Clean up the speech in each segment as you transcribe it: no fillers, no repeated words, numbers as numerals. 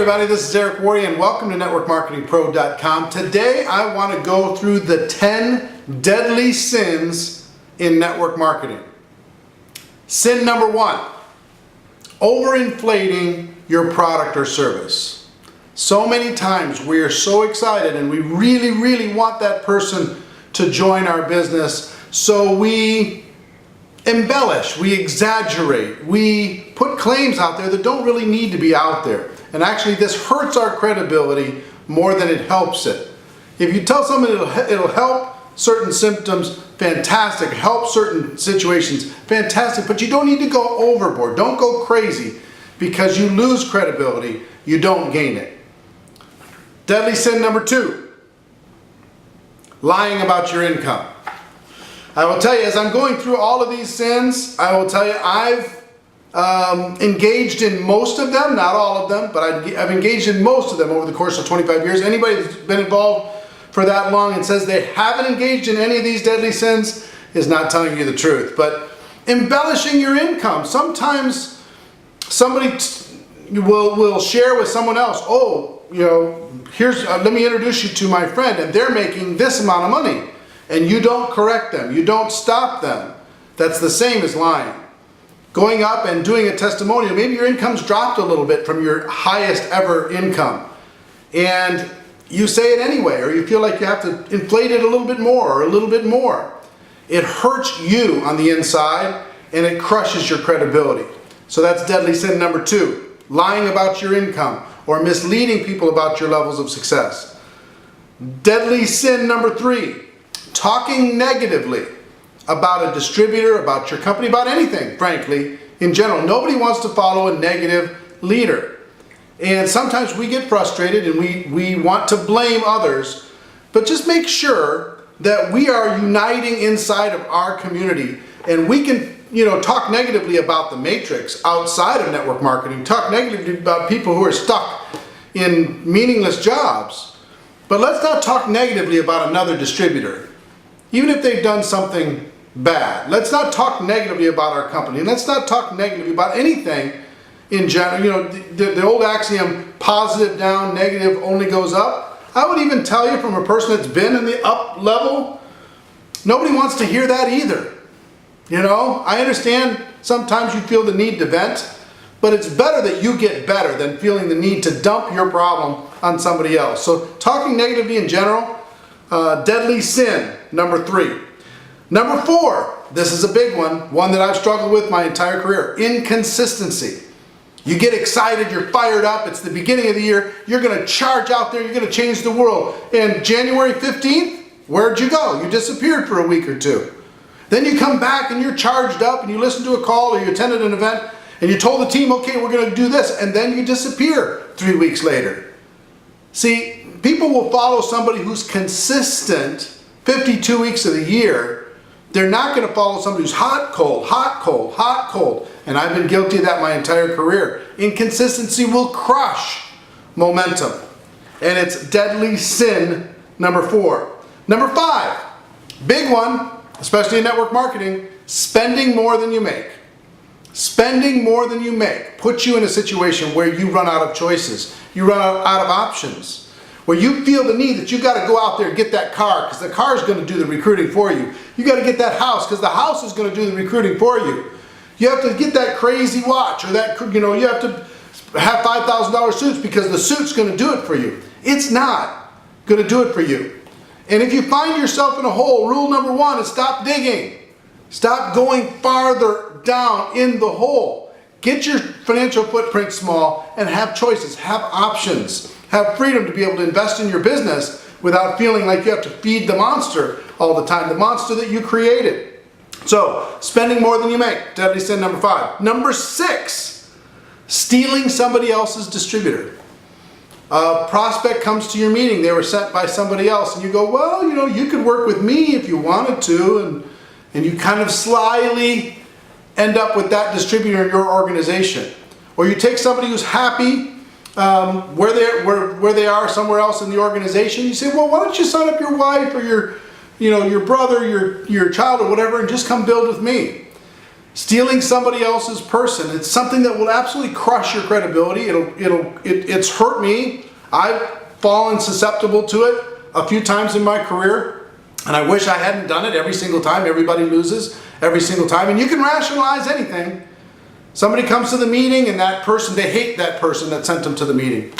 everybody, this is Eric Warrior and welcome to NetworkMarketingPro.com. Today I want to go through the 10 deadly sins in network marketing. Sin number 1, overinflating your product or service. So many times we are so excited and we really want that person to join our business, so we embellish, we exaggerate, we put claims out there that don't really need to be out there. And actually this hurts our credibility more than it helps it. If you tell someone it'll help certain symptoms, fantastic. Help certain situations, fantastic. But you don't need to go overboard. Don't go crazy, because you lose credibility, you don't gain it. Deadly sin number 2, lying about your income. I will tell you, as I'm going through all of these sins, I will tell you I've engaged in most of them, not all of them, but I've engaged in most of them over the course of 25 years. Anybody that's been involved for that long and says they haven't engaged in any of these deadly sins is not telling you the truth. But embellishing your income, sometimes somebody will share with someone else, oh, you know, here's let me introduce you to my friend and they're making this amount of money, and you don't correct them, you don't stop them. That's the same as lying. Going up and doing a testimonial, maybe your income's dropped a little bit from your highest ever income, and you say it anyway, or you feel like you have to inflate it a little bit more or a little bit more. It hurts you on the inside and it crushes your credibility. So that's deadly sin number 2, lying about your income or misleading people about your levels of success. Deadly sin number 3, talking negatively about a distributor, about your company, about anything, frankly, in general. Nobody wants to follow a negative leader. And sometimes we get frustrated and we want to blame others, but just make sure that we are uniting inside of our community, and we can, you know, talk negatively about the matrix outside of network marketing, talk negatively about people who are stuck in meaningless jobs, but let's not talk negatively about another distributor, even if they've done something bad. Let's not talk negatively about our company, and let's not talk negatively about anything in general. You know, the old axiom, positive down, negative only goes up. I would even tell you, from a person that's been in the up level, nobody wants to hear that either. You know, I understand sometimes you feel the need to vent, but it's better that you get better than feeling the need to dump your problem on somebody else. So talking negatively in general, deadly sin number 3. Number 4, this is a big one that I've struggled with my entire career: inconsistency. You get excited, you're fired up, it's the beginning of the year, you're going to charge out there, you're going to change the world. And January 15th, where'd you go? You disappeared for a week or two. Then you come back and you're charged up and you listen to a call or you attended an event and you told the team, okay, we're going to do this, and then you disappear 3 weeks later. See, people will follow somebody who's consistent 52 weeks of the year. They're not going to follow somebody who's hot, cold, hot, cold, hot, cold. And I've been guilty of that my entire career. Inconsistency will crush momentum. And it's deadly sin number 4. Number 5, big one, especially in network marketing: spending more than you make. Spending more than you make puts you in a situation where you run out of choices. You run out of options. Where you feel the need that you got to go out there and get that car because the car is going to do the recruiting for you. You got to get that house because the house is going to do the recruiting for you. You have to get that crazy watch, or that, you know, you have to have $5,000 suits because the suit's going to do it for you. It's not going to do it for you. And if you find yourself in a hole, rule number 1 is stop digging. Stop going farther down in the hole. Get your financial footprint small and have choices, have options. Have freedom to be able to invest in your business without feeling like you have to feed the monster all the time, the monster that you created. So, spending more than you make, deadly sin number 5. Number 6, stealing somebody else's distributor. A prospect comes to your meeting, they were sent by somebody else, and you go, well, you know, you could work with me if you wanted to, and you kind of slyly end up with that distributor in your organization. Or you take somebody who's happy where they are somewhere else in the organization. You say, well, why don't you sign up your wife or your brother, your child or whatever, and just come build with me. Stealing somebody else's person, it's something that will absolutely crush your credibility. It's hurt me. I've fallen susceptible to it a few times in my career, and I wish I hadn't done it every single time. Everybody loses every single time, and you can rationalize anything. Somebody comes to the meeting and that person, they hate that person that sent them to the meeting.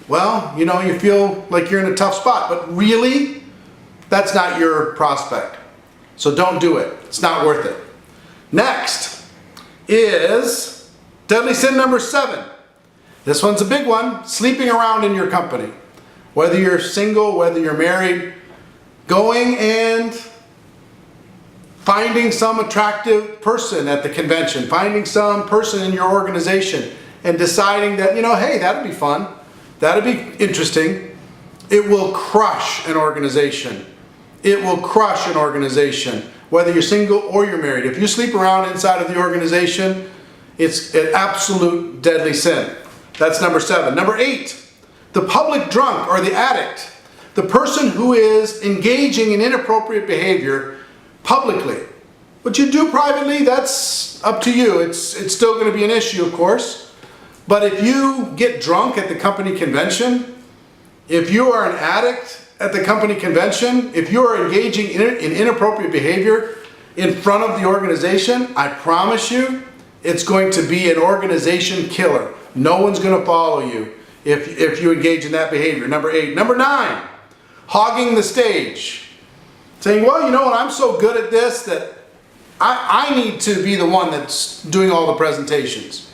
Well, you know, you feel like you're in a tough spot, but really, that's not your prospect. So don't do it. It's not worth it. Next is deadly sin number 7. This one's a big one. Sleeping around in your company. Whether you're single, whether you're married, going and finding some attractive person at the convention, finding some person in your organization and deciding that, you know, hey, that'd be fun. That'd be interesting. It will crush an organization. It will crush an organization, whether you're single or you're married. If you sleep around inside of the organization, it's an absolute deadly sin. That's number 7. Number 8, the public drunk or the addict. The person who is engaging in inappropriate behavior publicly. What you do privately, that's up to you. It's still going to be an issue, of course. But if you get drunk at the company convention, if you are an addict at the company convention, if you are engaging in inappropriate behavior in front of the organization, I promise you, it's going to be an organization killer. No one's going to follow you if you engage in that behavior. Number 8. Number 9, hogging the stage. Saying, well, you know what, I'm so good at this that I need to be the one that's doing all the presentations.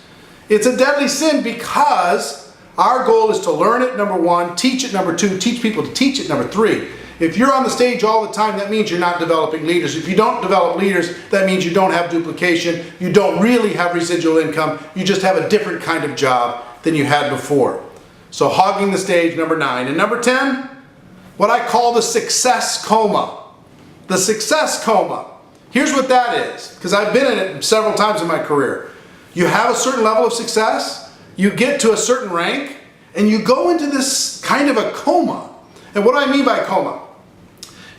It's a deadly sin because our goal is to learn it, number 1, teach it, number 2, teach people to teach it, number 3. If you're on the stage all the time, that means you're not developing leaders. If you don't develop leaders, that means you don't have duplication, you don't really have residual income, you just have a different kind of job than you had before. So hogging the stage, number 9. And number 10, what I call the success coma. The success coma. Here's what that is, because I've been in it several times in my career. You have a certain level of success, you get to a certain rank, and you go into this kind of a coma. And what do I mean by coma?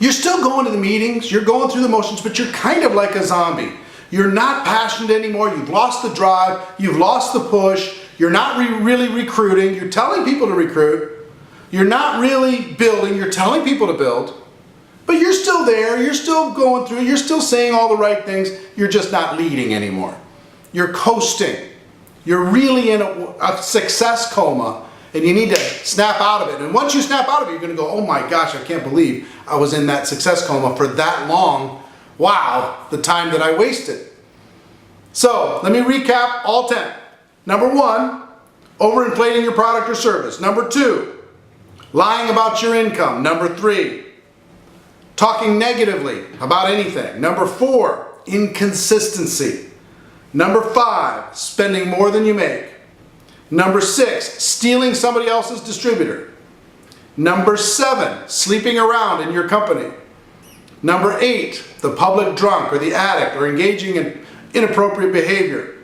You're still going to the meetings, you're going through the motions, but you're kind of like a zombie. You're not passionate anymore, you've lost the drive, you've lost the push, you're not really recruiting, you're telling people to recruit, you're not really building, you're telling people to build. But you're still there, you're still going through, you're still saying all the right things, you're just not leading anymore. You're coasting. You're really in a success coma, and you need to snap out of it. And once you snap out of it, you're going to go, oh my gosh, I can't believe I was in that success coma for that long. Wow, the time that I wasted. So, let me recap all 10. Number 1, overinflating your product or service. Number 2, lying about your income. Number 3, talking negatively about anything. Number 4, inconsistency. Number 5, spending more than you make. Number 6, stealing somebody else's distributor. Number 7, sleeping around in your company. Number 8, the public drunk or the addict or engaging in inappropriate behavior.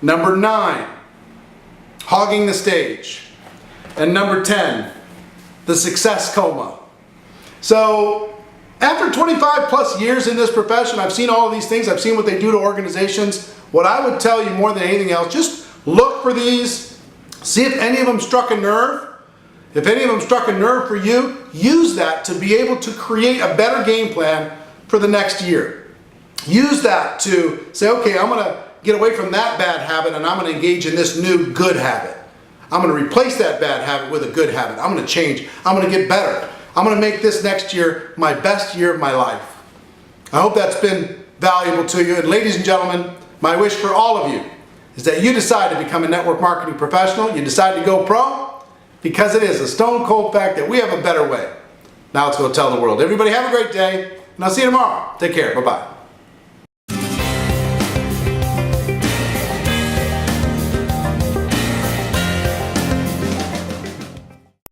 Number 9, hogging the stage. And number 10, the success coma. So, after 25 plus years in this profession, I've seen all of these things. I've seen what they do to organizations. What I would tell you more than anything else, just look for these. See if any of them struck a nerve. If any of them struck a nerve for you, use that to be able to create a better game plan for the next year. Use that to say, okay, I'm going to get away from that bad habit and I'm going to engage in this new good habit. I'm going to replace that bad habit with a good habit. I'm going to change. I'm going to get better. I'm going to make this next year my best year of my life. I hope that's been valuable to you. And ladies and gentlemen, my wish for all of you is that you decide to become a network marketing professional. You decide to go pro, because it is a stone cold fact that we have a better way. Now let's go tell the world. Everybody have a great day, and I'll see you tomorrow. Take care. Bye-bye.